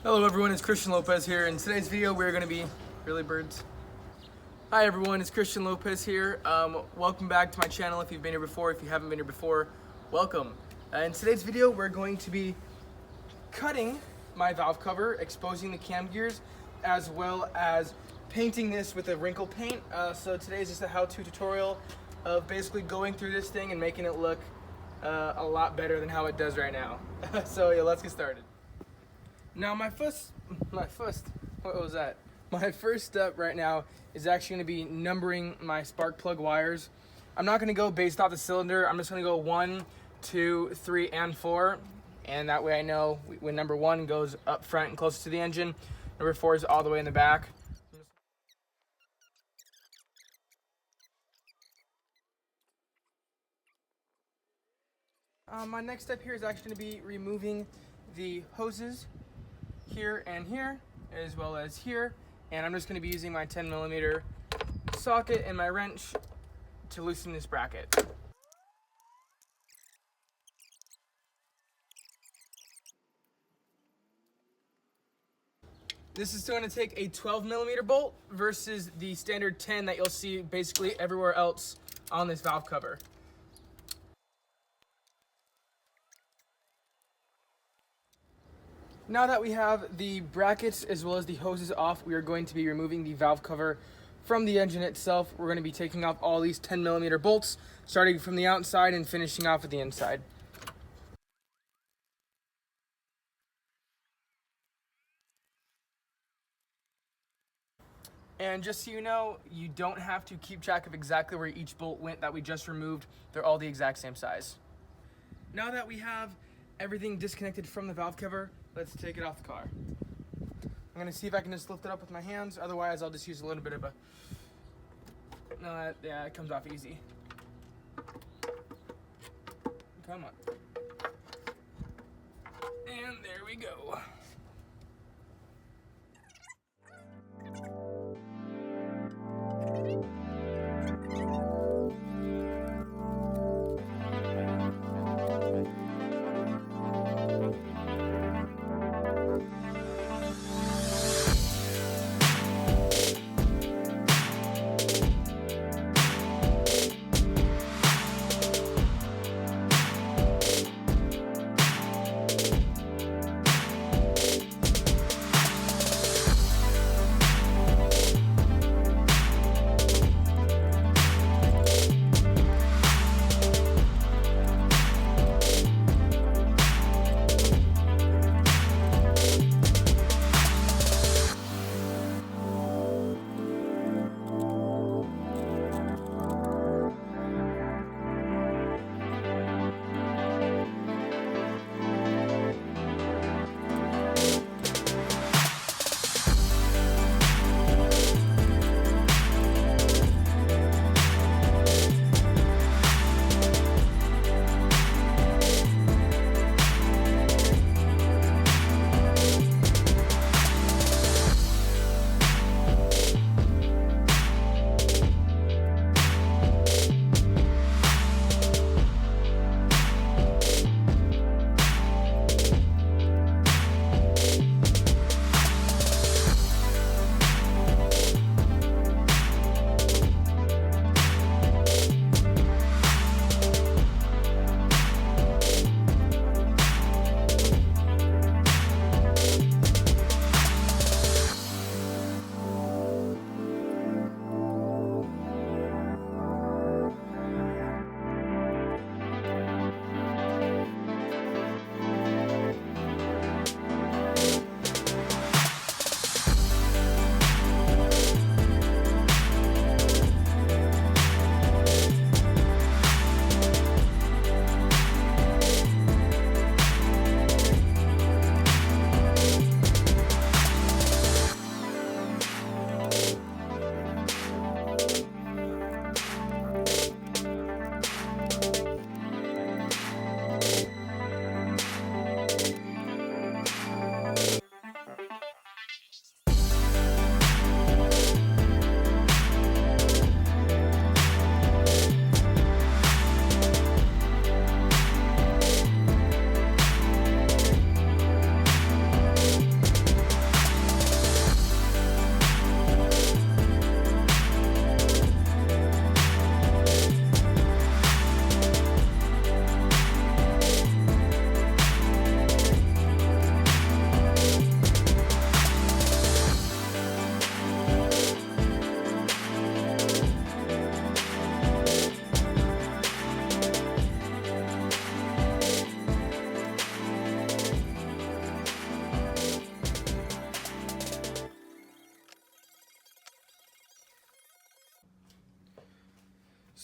Hello everyone, it's Christian Lopez here. In today's video we're going to be, really birds? Hi everyone, it's Christian Lopez here. Welcome back to my channel if you've been here before. If you haven't been here before, welcome. In today's video we're going to be cutting my valve cover, exposing the cam gears, as well as painting this with a wrinkle paint. So today is just a how-to tutorial of basically going through this thing and making it look a lot better than how it does right now. So yeah, let's get started. Now my first step right now is actually going to be numbering my spark plug wires. I'm not going to go based off the cylinder. I'm just going to go 1, 2, 3, and 4, and that way I know when number 1 goes up front and closest to the engine, number 4 is all the way in the back. My next step here is actually going to be removing the hoses here and here, as well as here, and I'm just going to be using my 10mm socket and my wrench to loosen this bracket. This is going to take a 12mm bolt versus the standard 10 that you'll see basically everywhere else on this valve cover. Now that we have the brackets as well as the hoses off, we are going to be removing the valve cover from the engine itself. We're going to be taking off all these 10mm bolts, starting from the outside and finishing off at the inside. And just so you know, you don't have to keep track of exactly where each bolt went that we just removed. They're all the exact same size. Now that we have everything disconnected from the valve cover, let's take it off the car. I'm gonna see if I can just lift it up with my hands. Otherwise, I'll just use a little bit of a... No, yeah, it comes off easy. Come on. And there we go.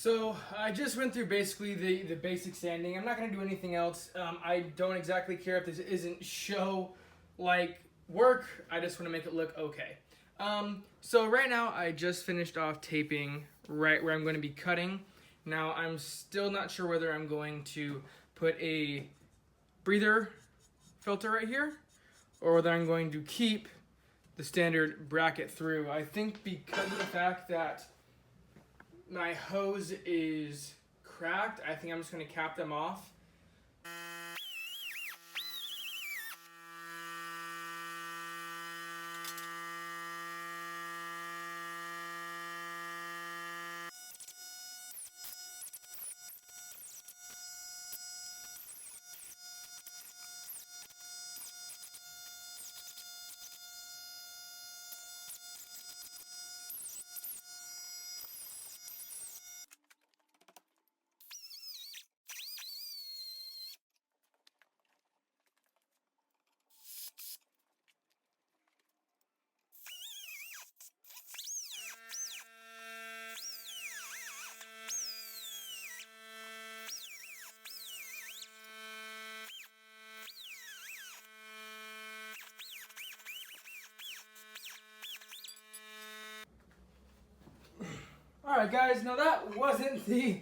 So I just went through basically the basic sanding. I'm not going to do anything else. I don't exactly care if this isn't show like work. I just want to make it look okay. So right now I just finished off taping right where I'm going to be cutting. Now I'm still not sure whether I'm going to put a breather filter right here or whether I'm going to keep the standard bracket through. I think because of the fact that my hose is cracked, I think I'm just going to cap them off. Alright guys, now that wasn't the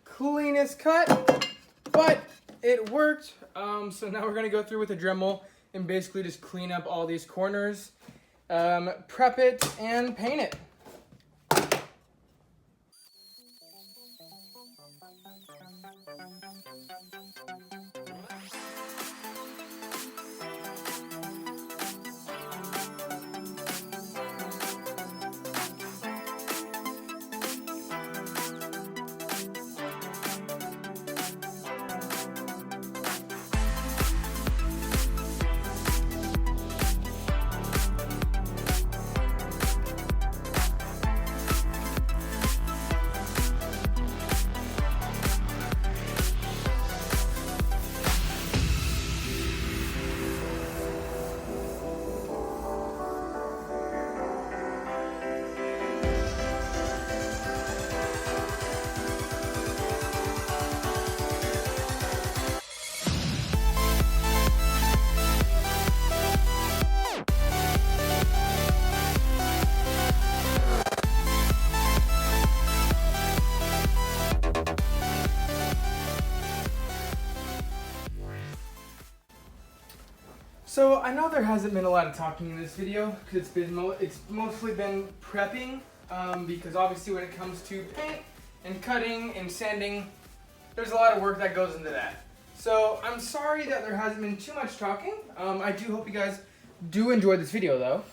cleanest cut, but it worked. So now we're going to go through with a Dremel and basically just clean up all these corners, prep it, and paint it. So I know there hasn't been a lot of talking in this video because it's mostly been prepping because obviously when it comes to paint and cutting and sanding, there's a lot of work that goes into that. So I'm sorry that there hasn't been too much talking. I do hope you guys do enjoy this video though.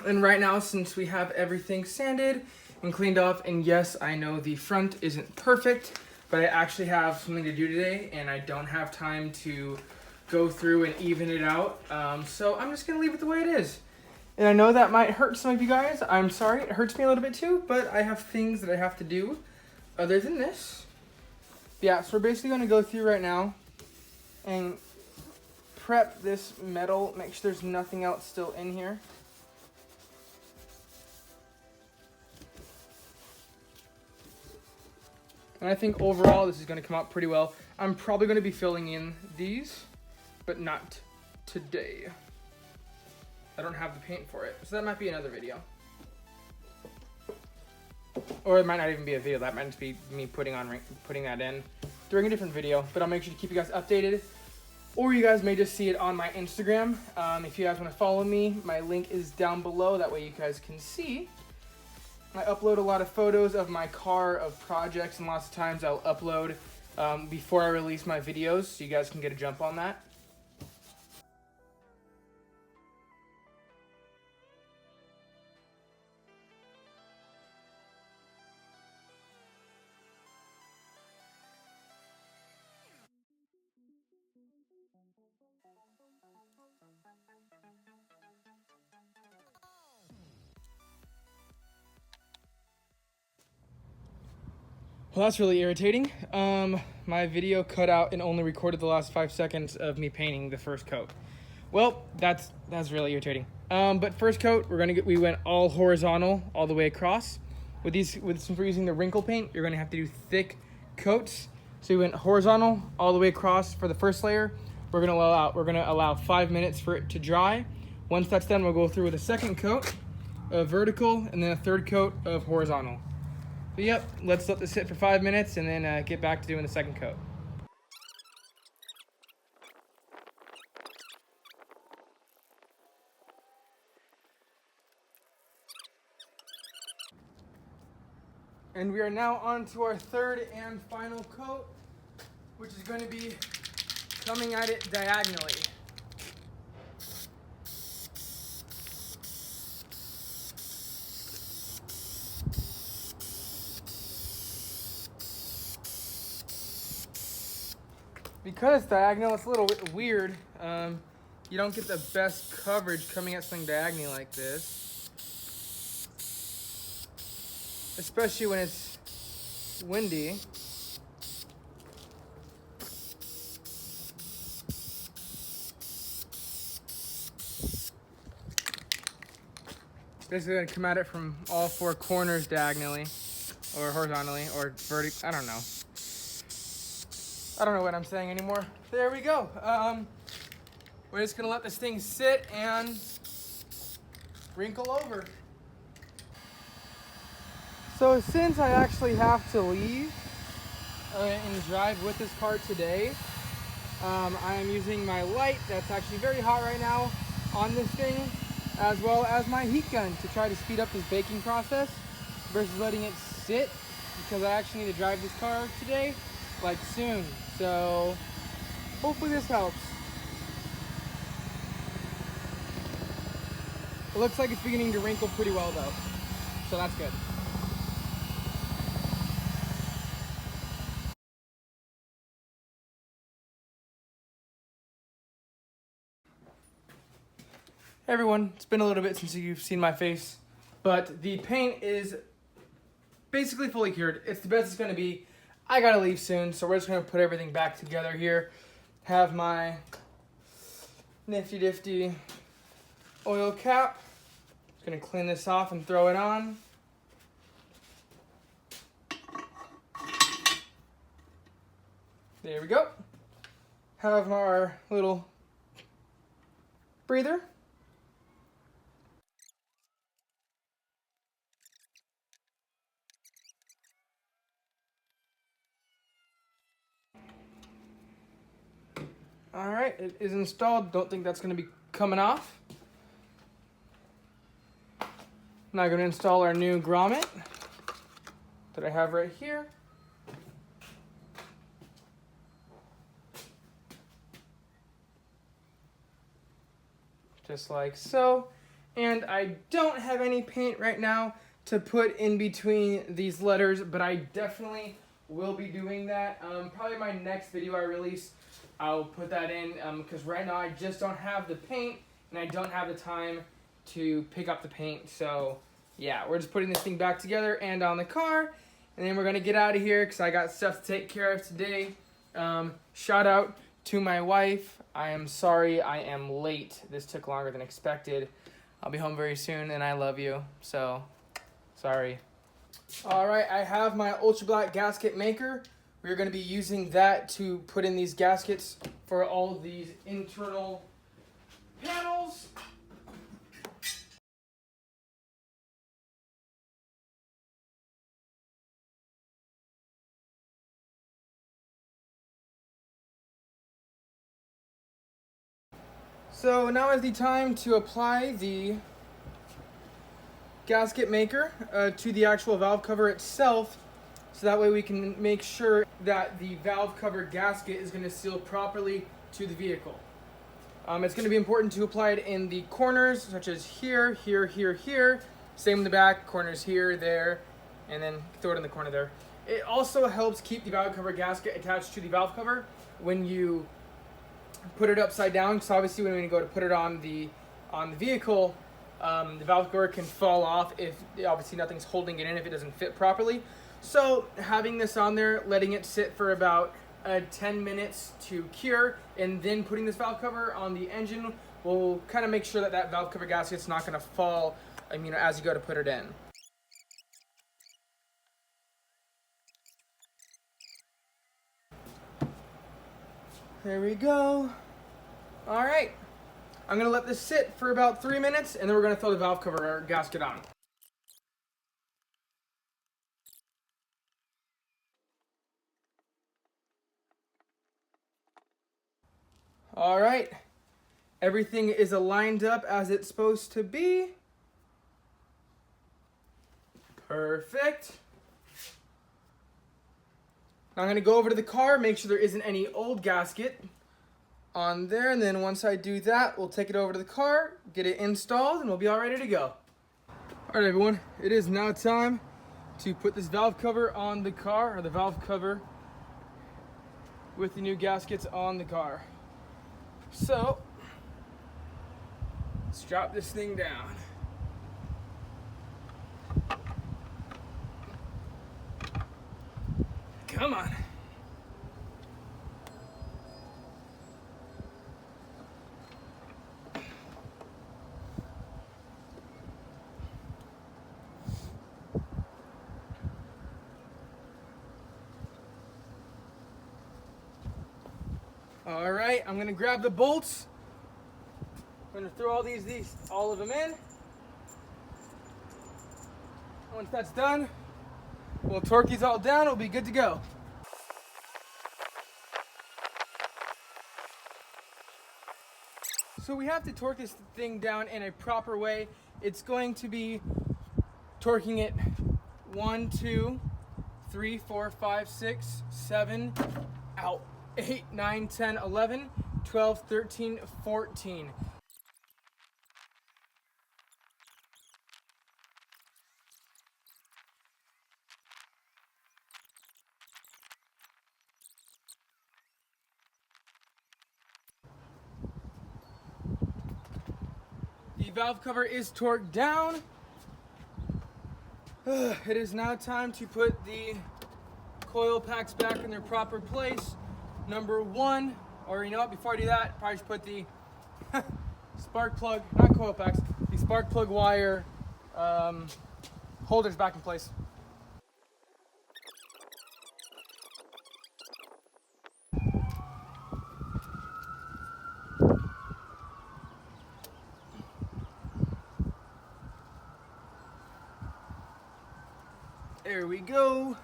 And right now, since we have everything sanded and cleaned off, and yes, I know the front isn't perfect, but I actually have something to do today and I don't have time to go through and even it out. So I'm just gonna leave it the way it is. And I know that might hurt some of you guys. I'm sorry, it hurts me a little bit too, but I have things that I have to do other than this. Yeah, so we're basically gonna go through right now and prep this metal, make sure there's nothing else still in here. And I think overall this is gonna come out pretty well. I'm probably gonna be filling in these, but not today. I don't have the paint for it, so that might be another video. Or it might not even be a video, that might just be me putting that in during a different video, but I'll make sure to keep you guys updated. Or you guys may just see it on my Instagram. If you guys wanna follow me, my link is down below, that way you guys can see. I upload a lot of photos of my car, of projects, and lots of times I'll upload before I release my videos, so you guys can get a jump on that. Well, that's really irritating. My video cut out and only recorded the last 5 seconds of me painting the first coat. Well, that's really irritating. But first coat, we went all horizontal all the way across. since we're using the wrinkle paint, you're gonna have to do thick coats. So we went horizontal all the way across for the first layer. We're gonna allow 5 minutes for it to dry. Once that's done, we'll go through with a second coat of vertical and then a third coat of horizontal. So yep, let's let this sit for 5 minutes and then get back to doing the second coat. And we are now on to our third and final coat, which is going to be coming at it diagonally. Because it's diagonal, it's a little bit weird. You don't get the best coverage coming at something diagonally like this, especially when it's windy. Basically gonna come at it from all four corners diagonally, or horizontally, or vertically, I don't know. I don't know what I'm saying anymore. There we go. We're just gonna let this thing sit and wrinkle over. So since I actually have to leave and drive with this car today, I am using my light that's actually very hot right now on this thing, as well as my heat gun to try to speed up this baking process versus letting it sit, because I actually need to drive this car today, like soon. So hopefully this helps. It looks like it's beginning to wrinkle pretty well though, so that's good. Hey everyone, it's been a little bit since you've seen my face, but the paint is basically fully cured. It's the best it's gonna be. I gotta leave soon, so we're just gonna put everything back together here. Have my nifty difty oil cap. Just gonna clean this off and throw it on. There we go. Have our little breather. All right, it is installed. Don't think that's gonna be coming off. Now I'm gonna install our new grommet that I have right here. Just like so. And I don't have any paint right now to put in between these letters, but I definitely will be doing that. Probably my next video I release, I'll put that in, because right now I just don't have the paint and I don't have the time to pick up the paint. So yeah, we're just putting this thing back together and on the car, and then we're gonna get out of here because I got stuff to take care of today. Shout out to my wife. I am sorry I am late. This took longer than expected. I'll be home very soon and I love you, so sorry. All right, I have my ultra black gasket maker. We're going to be using that to put in these gaskets for all of these internal panels. So now is the time to apply the gasket maker to the actual valve cover itself, so that way we can make sure that the valve cover gasket is going to seal properly to the vehicle. It's going to be important to apply it in the corners, such as here, here, here, here. Same in the back, corners here, there, and then throw it in the corner there. It also helps keep the valve cover gasket attached to the valve cover when you put it upside down, because obviously when you go to put it on the vehicle, the valve cover can fall off if obviously nothing's holding it in, if it doesn't fit properly. So having this on there, letting it sit for about 10 minutes to cure, and then putting this valve cover on the engine will kind of make sure that that valve cover gasket's not going to fall, as you go to put it in. There we go. All right. I'm gonna let this sit for about 3 minutes, and then we're gonna throw the valve cover or gasket on. All right. Everything is aligned up as it's supposed to be. Perfect. Now I'm gonna go over to the car, make sure there isn't any old gasket on there, and then once I do that, we'll take it over to the car, get it installed, and we'll be all ready to go. All right, everyone, it is now time to put this valve cover on the car, or the valve cover with the new gaskets on the car. So, let's drop this thing down. Come on. All right, I'm gonna grab the bolts. I'm gonna throw all of them in. Once that's done, we'll torque these all down, it'll be good to go. So we have to torque this thing down in a proper way. It's going to be torquing it 1, 2, 3, 4, 5, 6, 7, out. 8, 9, 10, 11, 12, 13, 14. The valve cover is torqued down. It is now time to put the coil packs back in their proper place. Number 1, or you know what, before I do that, probably should put the spark plug, not coil packs, the spark plug wire holders back in place. There we go.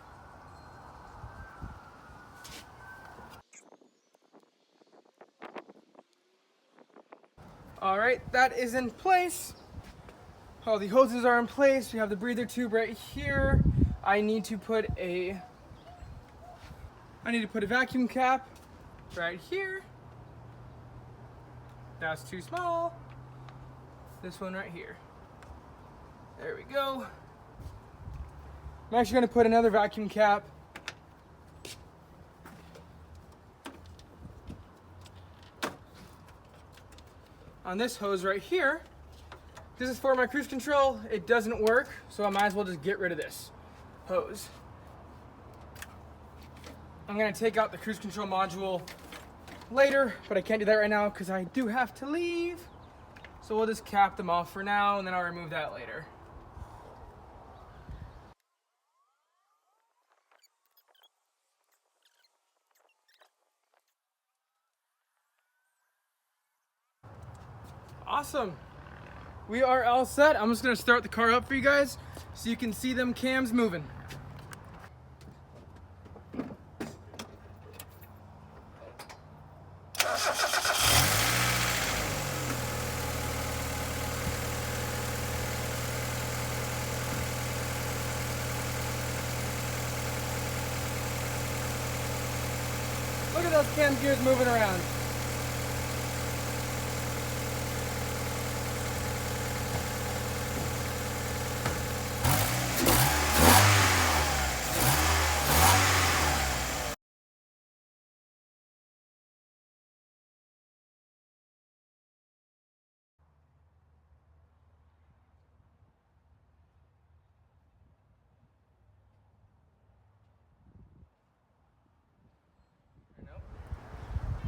All right, that is in place. All the hoses are in place. We have the breather tube right here. I need to put a vacuum cap right here. That's too small. This one right here. There we go. I'm actually gonna put another vacuum cap on this hose right here. This is for my cruise control. It doesn't work, so I might as well just get rid of this hose. I'm gonna take out the cruise control module later, but I can't do that right now because I do have to leave. So we'll just cap them off for now, and then I'll remove that later. Awesome. We are all set. I'm just gonna start the car up for you guys so you can see them cams moving. Look at those cam gears moving around.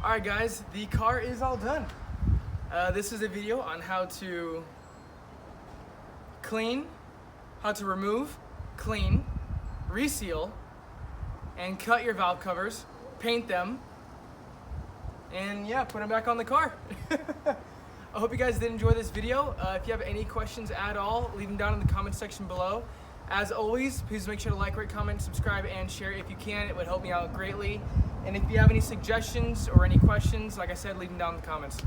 Alright guys, the car is all done. This is a video on how to clean, how to remove, clean, reseal, and cut your valve covers, paint them, and yeah, put them back on the car. I hope you guys did enjoy this video. If you have any questions at all, leave them down in the comment section below. As always, please make sure to like, rate, comment, subscribe, and share if you can. It would help me out greatly. And if you have any suggestions or any questions, like I said, leave them down in the comments.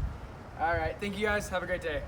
All right, thank you guys. Have a great day.